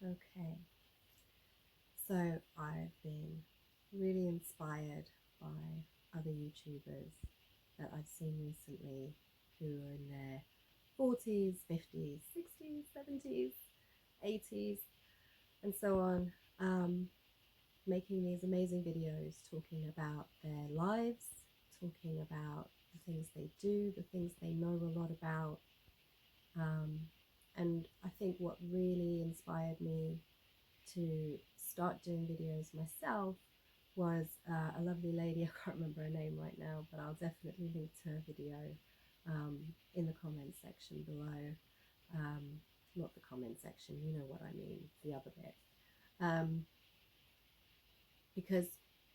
Okay, so I've been really inspired by other YouTubers that I've seen recently who are in their 40s, 50s, 60s, 70s, 80s, and so on, making these amazing videos talking about their lives, talking about the things they do, the things they know a lot about. And I think what really inspired me to start doing videos myself was a lovely lady. I can't remember her name right now, but I'll definitely link to her video in the comment section below. Not the comment section, you know what I mean, the other bit. Because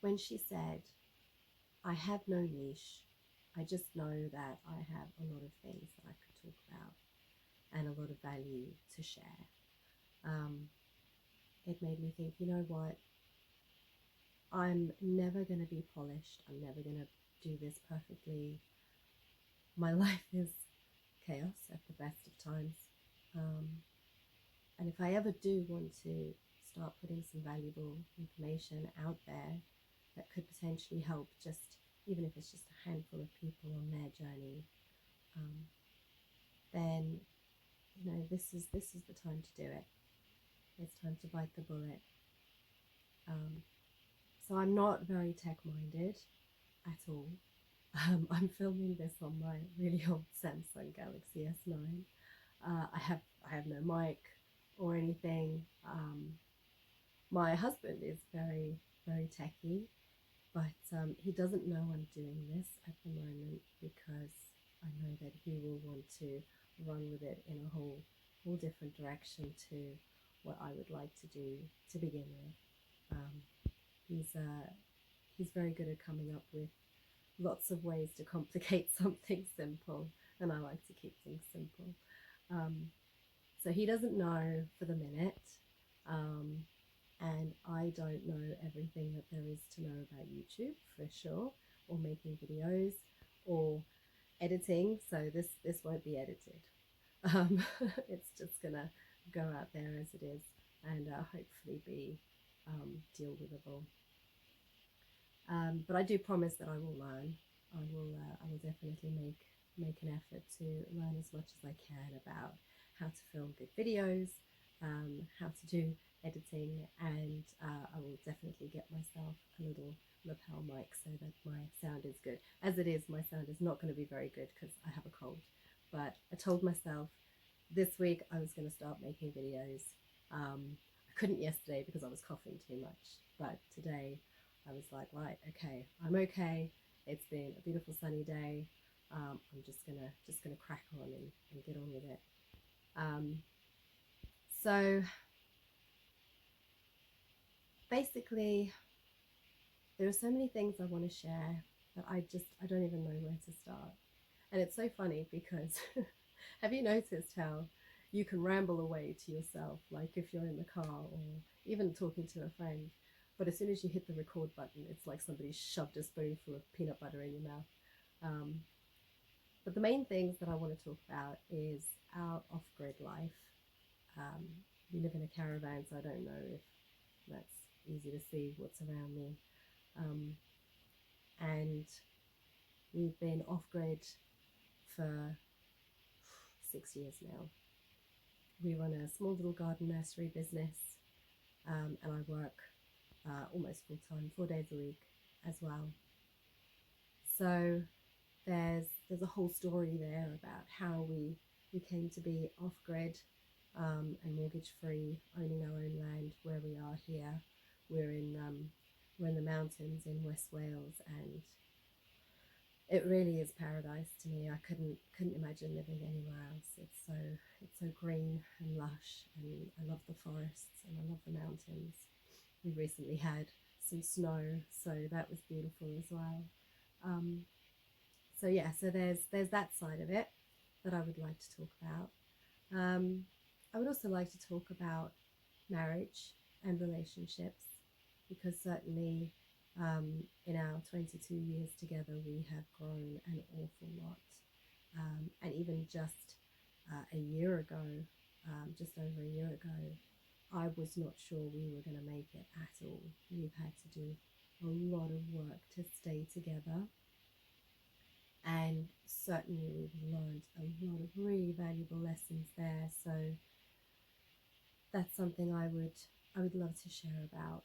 when she said, I have no niche, I just know that I have a lot of things that I could talk about and a lot of value to share. It made me think, you know what, I'm never going to be polished. I'm never going to do this perfectly. My life is chaos at the best of times. And if I ever do want to start putting some valuable information out there that could potentially help, just even if it's just a handful of people on their journey, then you know this is the time to do it. It's time to bite the bullet. So I'm not very tech-minded at all. I'm filming this on my really old Samsung Galaxy S9. I have no mic or anything. My husband is very techy, but he doesn't know I'm doing this at the moment because I know that he will want to run with it in a whole different direction to what I would like to do to begin with. He's very good at coming up with lots of ways to complicate something simple, and I like to keep things simple. So he doesn't know for the minute, and I don't know everything that there is to know about YouTube for sure, or making videos, or editing. So this won't be edited. It's just gonna go out there as it is, and hopefully be deal withable. But I do promise that I will learn. I will definitely make an effort to learn as much as I can about how to film good videos, how to do editing, and I will definitely get myself a little lapel mic so that my sound is good. As it is, my sound is not going to be very good because I have a cold. But I told myself this week I was going to start making videos. I couldn't yesterday because I was coughing too much, but today I was like, right, okay, I'm okay. It's been a beautiful sunny day. I'm just gonna crack on and get on with it. So basically, there are so many things I want to share that I don't even know where to start. And it's so funny because have you noticed how you can ramble away to yourself, like if you're in the car or even talking to a friend, but as soon as you hit the record button, it's like somebody shoved a spoonful of peanut butter in your mouth. But the main things that I want to talk about is our off-grid life. We live in a caravan, so I don't know if that's easy to see what's around me. And we've been off-grid for 6 years now. We run a small little garden nursery business, and I work almost full-time, 4 days a week as well. So there's a whole story there about how we came to be off-grid and mortgage-free, owning our own land where we are here. We're in the mountains in West Wales, and it really is paradise to me. I couldn't imagine living anywhere else. It's so green and lush, and I love the forests and I love the mountains. We recently had some snow, so that was beautiful as well. So yeah, so there's that side of it that I would like to talk about. I would also like to talk about marriage and relationships, because certainly in our 22 years together we have grown an awful lot. And even just a year ago, just over a year ago, I was not sure we were going to make it at all. We've had to do a lot of work to stay together, and certainly we've learned a lot of really valuable lessons there. So that's something I would love to share about.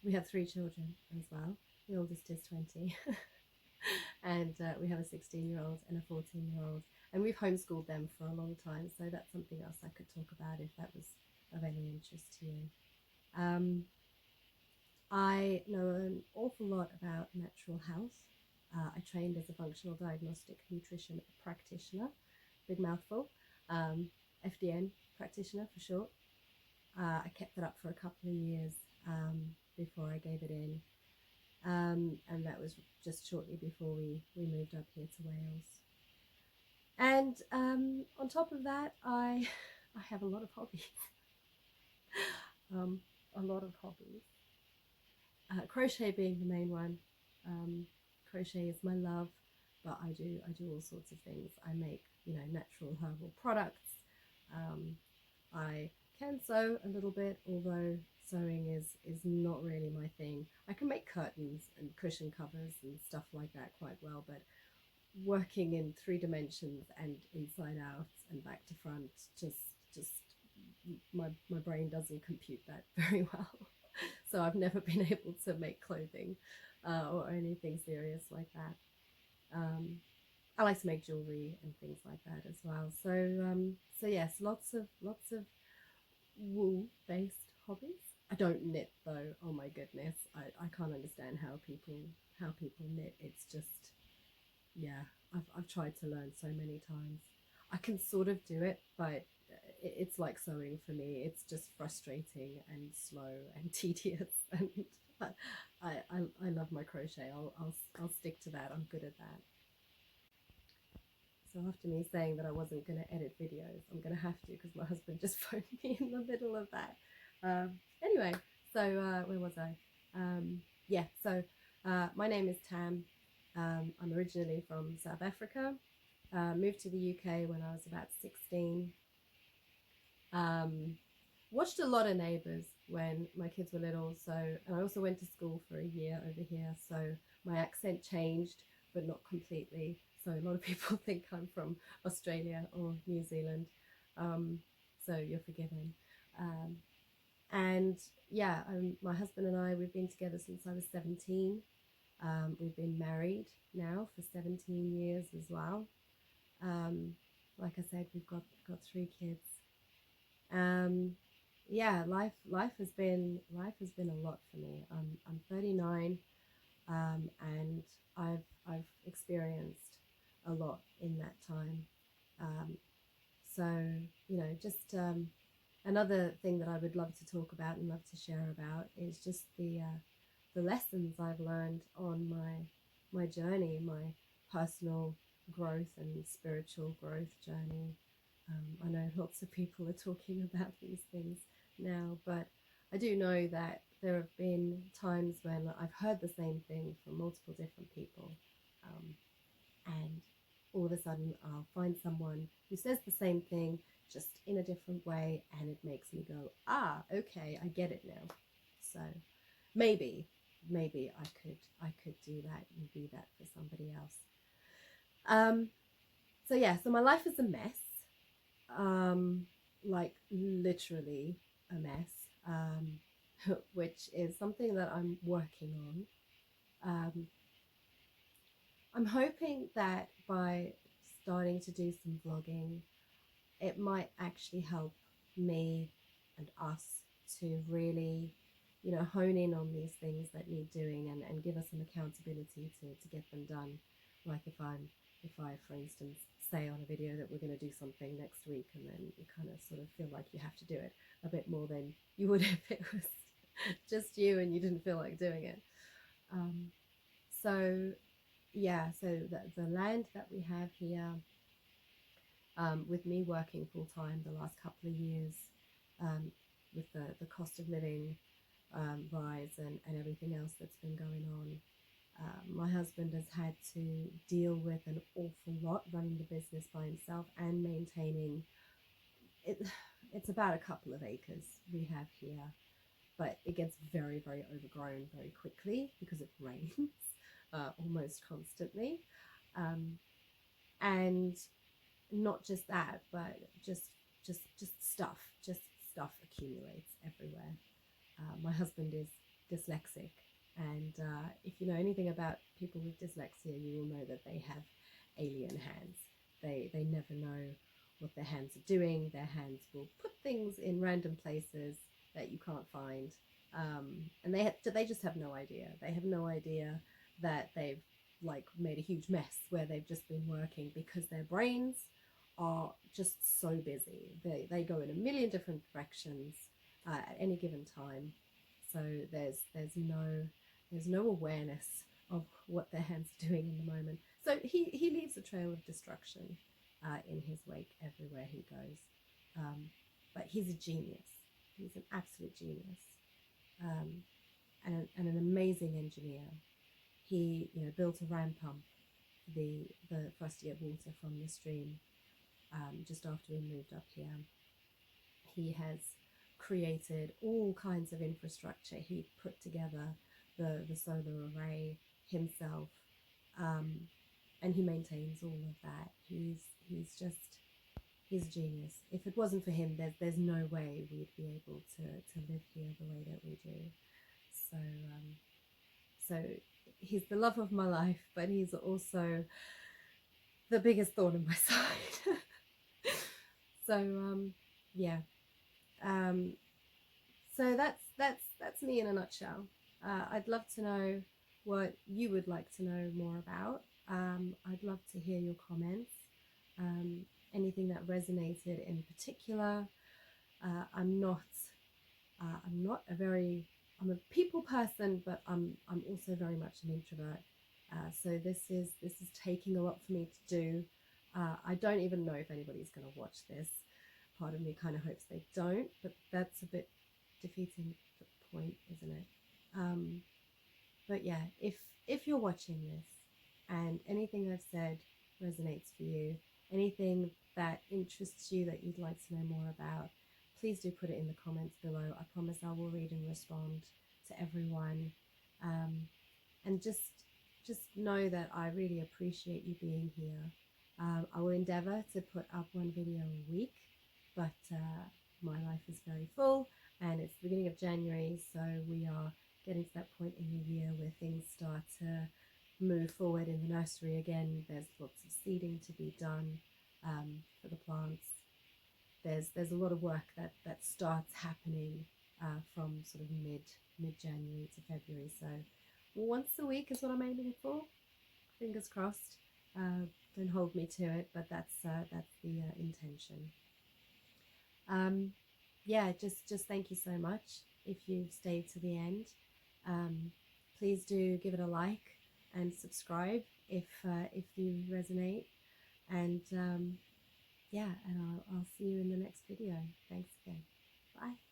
We have 3 children as well. The oldest is 20, and we have a 16-year-old and a 14-year-old, and we've homeschooled them for a long time. So that's something else I could talk about if that was of any interest to you. I know an awful lot about natural health. I trained as a functional diagnostic nutrition practitioner, big mouthful, FDN practitioner for short. I kept that up for a couple of years before I gave it in, and that was just shortly before we moved up here to Wales. And on top of that, I have a lot of hobbies. A lot of hobbies. Crochet being the main one. Crochet is my love, but I do all sorts of things. I make, natural herbal products. I can sew a little bit, although sewing is not really my thing. I can make curtains and cushion covers and stuff like that quite well, but working in 3 dimensions and inside out and back to front, just my brain doesn't compute that very well. So I've never been able to make clothing or anything serious like that. I like to make jewelry and things like that as well. So yes, lots of wool-based hobbies. I don't knit though. Oh my goodness, I can't understand how people knit. It's just, yeah, I've tried to learn so many times. I can sort of do it, but it's like sewing for me. It's just frustrating and slow and tedious, and I love my crochet. I'll stick to that. I'm good at that. So after me saying that I wasn't going to edit videos, I'm going to have to, because my husband just phoned me in the middle of that. Anyway, so where was I? Yeah, so my name is Tam. I'm originally from South Africa. Moved to the UK when I was about 16. Watched a lot of Neighbours when my kids were little, and I also went to school for a year over here, so my accent changed, but not completely. So a lot of people think I'm from Australia or New Zealand, so you're forgiven. And yeah, my husband and I, we've been together since I was 17. We've been married now for 17 years as well. Like I said, we've got 3 kids. Yeah, life has been a lot for me. I'm 39, and I've experienced a lot in that time. So just another thing that I would love to talk about and love to share about is just the lessons I've learned on my journey, my personal growth and spiritual growth journey. I know lots of people are talking about these things now, but I do know that there have been times when I've heard the same thing from multiple different people, and all of a sudden I'll find someone who says the same thing just in a different way, and it makes me go, okay, I get it now. So maybe I could do that and be that for somebody else. So yeah, so my life is a mess. Like literally a mess, which is something that I'm working on. I'm hoping that by starting to do some vlogging, it might actually help me and us to really, hone in on these things that need doing, and give us some accountability to get them done. Like if I, for instance, say on a video that we're going to do something next week, and then you kind of sort of feel like you have to do it a bit more than you would if it was just you and you didn't feel like doing it. So yeah, so the land that we have here, with me working full-time the last couple of years, with the cost of living rise and everything else that's been going on, my husband has had to deal with an awful lot running the business by himself and maintaining it. it's about a couple of acres we have here, but it gets very, very overgrown very quickly because it rains almost constantly. Um, and not just that, but just stuff, just stuff accumulates everywhere. My husband is dyslexic, and if you know anything about people with dyslexia, you will know that they have alien hands. They never know what their hands are doing. Their hands will put things in random places that you can't find, and they just have no idea. They have no idea that they've like made a huge mess where they've just been working because their brains are just so busy. They go in a million different directions at any given time. So there's no awareness of what their hands are doing in the moment. So he leaves a trail of destruction in his wake everywhere he goes. But he's a genius. He's an absolute genius, and an amazing engineer. He built a ram pump for us to get water from the stream just after we moved up here. He has created all kinds of infrastructure. He put together the solar array himself, and he maintains all of that. He's a genius. If it wasn't for him, there's no way we'd be able to live here the way that we do. So he's the love of my life, but he's also the biggest thorn in my side. So yeah. So that's me in a nutshell. I'd love to know what you would like to know more about. I'd love to hear your comments. Anything that resonated in particular. I'm not I'm a people person, but I'm also very much an introvert. So this is taking a lot for me to do. I don't even know if anybody's going to watch this. Part of me kind of hopes they don't, but that's a bit defeating the point, isn't it? But yeah, if you're watching this and anything I've said resonates for you, anything that interests you that you'd like to know more about, please do put it in the comments below. I promise I will read and respond to everyone. And just know that I really appreciate you being here. I will endeavour to put up one video a week, but my life is very full, and it's the beginning of January, so we are getting to that point in the year where things start to move forward in the nursery again. There's lots of seeding to be done for the plants. There's a lot of work that starts happening from sort of mid-January to February. So once a week is what I'm aiming for. Fingers crossed. Don't hold me to it, but that's the intention. Yeah, just thank you so much if you've stayed to the end. Please do give it a like and subscribe if you resonate. And yeah, and I'll see you in the next video. Thanks again. Bye.